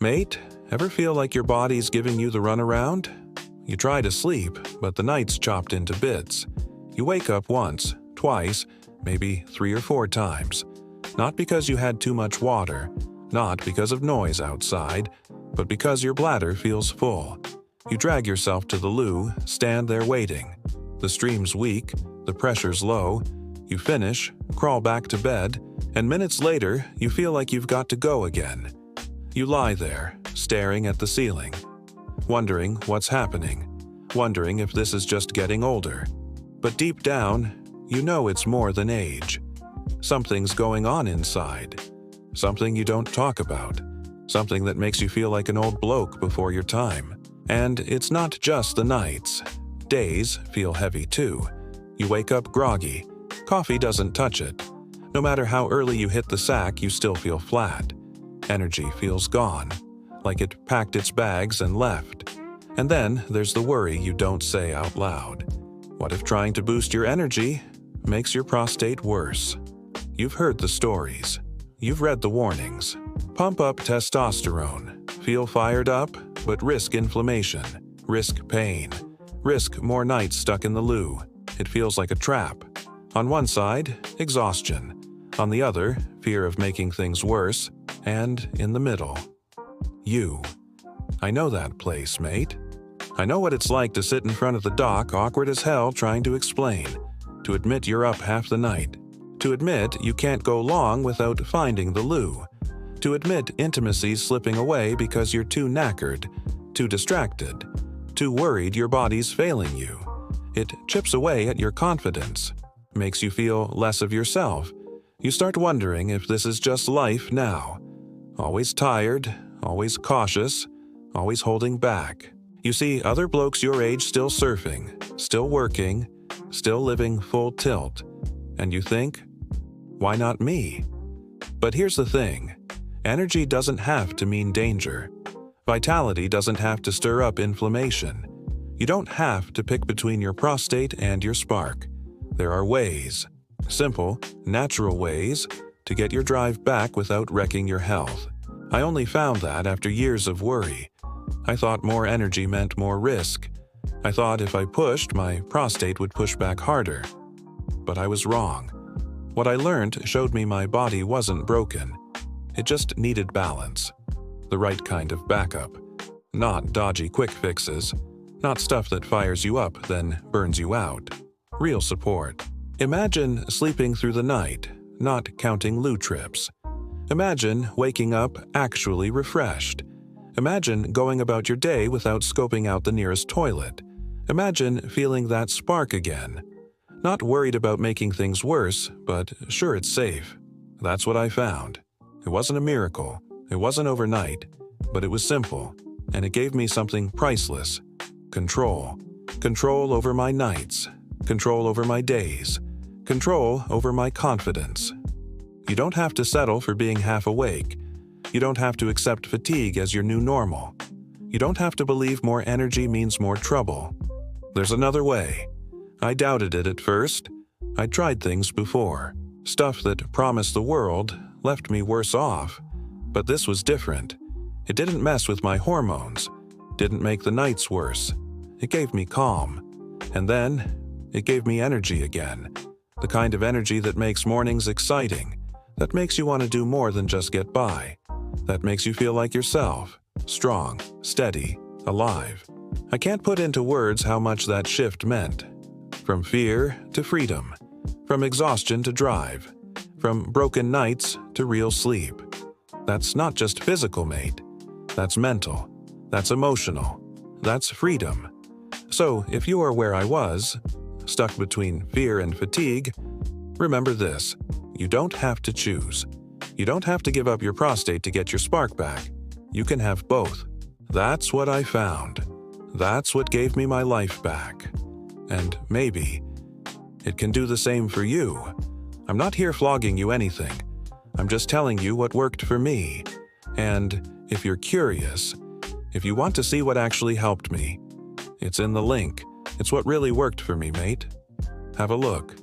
Mate, ever feel like your body's giving you the runaround? You try to sleep, but the night's chopped into bits. You wake up once, twice, maybe 3 or 4 times. Not because you had too much water, not because of noise outside, but because your bladder feels full. You drag yourself to the loo, stand there waiting. The stream's weak, the pressure's low. You finish, crawl back to bed, and minutes later, you feel like you've got to go again. You lie there, staring at the ceiling, wondering what's happening, wondering if this is just getting older. But deep down, you know it's more than age. Something's going on inside. Something you don't talk about. Something that makes you feel like an old bloke before your time. And it's not just the nights. Days feel heavy too. You wake up groggy. Coffee doesn't touch it. No matter how early you hit the sack, you still feel flat. Energy feels gone, like it packed its bags and left. And then there's the worry you don't say out loud. What if trying to boost your energy makes your prostate worse? You've heard the stories. You've read the warnings. Pump up testosterone. Feel fired up, but risk inflammation. Risk pain. Risk more nights stuck in the loo. It feels like a trap. On one side, exhaustion. On the other, fear of making things worse. And in the middle, you. I know that place, mate. I know what it's like to sit in front of the dock, awkward as hell, trying to explain. To admit you're up half the night. To admit you can't go long without finding the loo. To admit intimacy's slipping away because you're too knackered, too distracted, too worried your body's failing you. It chips away at your confidence, makes you feel less of yourself. You start wondering if this is just life now. Always tired, always cautious, always holding back. You see other blokes your age still surfing, still working, still living full tilt. And you think, why not me? But here's the thing. Energy doesn't have to mean danger. Vitality doesn't have to stir up inflammation. You don't have to pick between your prostate and your spark. There are ways, simple, natural ways, to get your drive back without wrecking your health. I only found that after years of worry. I thought more energy meant more risk. I thought if I pushed, my prostate would push back harder. But I was wrong. What I learned showed me my body wasn't broken. It just needed balance. The right kind of backup. Not dodgy quick fixes. Not stuff that fires you up, then burns you out. Real support. Imagine sleeping through the night, not counting loo trips. Imagine waking up actually refreshed. Imagine going about your day without scoping out the nearest toilet. Imagine feeling that spark again. Not worried about making things worse, but sure it's safe. That's what I found. It wasn't a miracle. It wasn't overnight. But it was simple. And it gave me something priceless. Control. Control over my nights. Control over my days. Control over my confidence. You don't have to settle for being half awake. You don't have to accept fatigue as your new normal. You don't have to believe more energy means more trouble. There's another way. I doubted it at first. I tried things before. Stuff that promised the world left me worse off. But this was different. It didn't mess with my hormones. Didn't make the nights worse. It gave me calm. And then, it gave me energy again. The kind of energy that makes mornings exciting. That makes you want to do more than just get by. That makes you feel like yourself. Strong, steady, alive. I can't put into words how much that shift meant. From fear to freedom. From exhaustion to drive. From broken nights to real sleep. That's not just physical, mate. That's mental. That's emotional. That's freedom. So, if you are where I was, stuck between fear and fatigue, remember this. You don't have to choose. You don't have to give up your prostate to get your spark back. You can have both. That's what I found. That's what gave me my life back. And maybe it can do the same for you. I'm not here flogging you anything. I'm just telling you what worked for me. And if you're curious, if you want to see what actually helped me, it's in the link. It's what really worked for me, mate. Have a look.